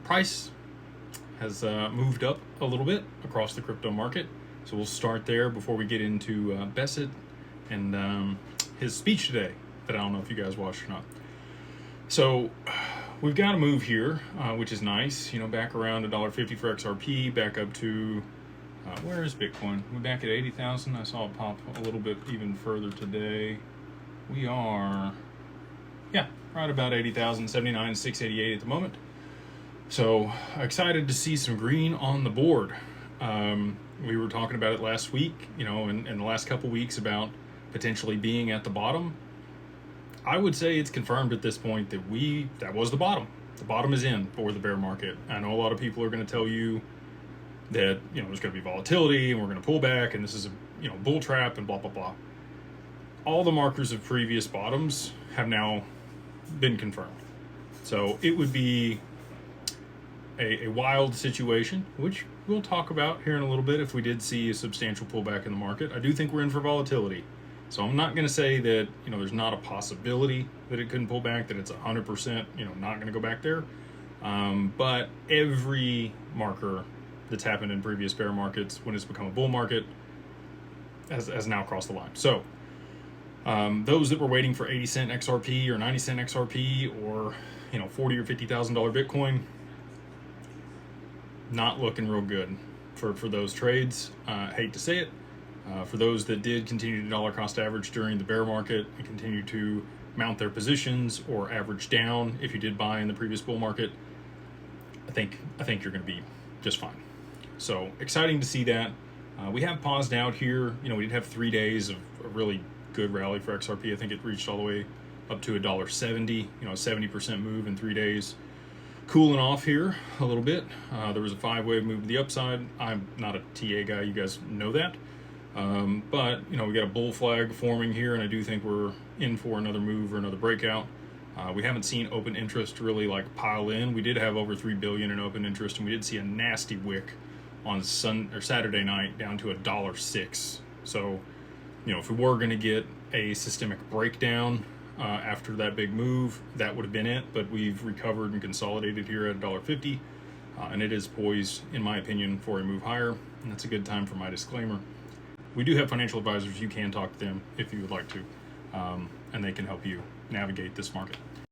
price has moved up a little bit across the crypto market. So we'll start there before we get into Bassett and his speech today that I don't know if you guys watched or not. So we've got a move here, which is nice. You know, back around $1.50 for XRP, back up to, where is Bitcoin? We're back at 80,000. I saw it pop a little bit even further today. We are, yeah, right about 80,000, 79,688 at the moment. So excited to see some green on the board. We were talking about it last week, you know, in the last couple weeks about potentially being at the bottom. I would say it's confirmed at this point that that was the bottom. The bottom is in for the bear market. I know a lot of people are going to tell you that, you know, there's going to be volatility and we're going to pull back and this is a, you know, bull trap and blah, blah, blah. All the markers of previous bottoms have now been confirmed. So it would be a wild situation, which we'll talk about here in a little bit if we did see a substantial pullback in the market. I do think we're in for volatility. So I'm not going to say that, you know, there's not a possibility that it couldn't pull back, that it's 100%, you know, not going to go back there. But every marker that's happened in previous bear markets when it's become a bull market has now crossed the line. So those that were waiting for 80 cent XRP or 90 cent XRP or, you know, $40,000 or $50,000 Bitcoin, not looking real good for those trades. Hate to say it. For those that did continue to dollar cost average during the bear market and continue to mount their positions or average down if you did buy in the previous bull market, I think you're going to be just fine. So exciting to see that. We have paused out here. You know, we did have 3 days of a really good rally for XRP. I think it reached all the way up to $1.70, you know, a 70% move in 3 days. Cooling off here a little bit. There was a 5-wave move to the upside. I'm not a TA guy, you guys know that. But, you know, we got a bull flag forming here, and I do think we're in for another move or another breakout. We haven't seen open interest really like pile in. We did have over 3 billion in open interest, and we did see a nasty wick on Saturday night down to $1.06. So, you know, if we were going to get a systemic breakdown after that big move, that would have been it. But we've recovered and consolidated here at $1.50, and it is poised, in my opinion, for a move higher. And that's a good time for my disclaimer. We do have financial advisors. You can talk to them if you would like to, and they can help you navigate this market.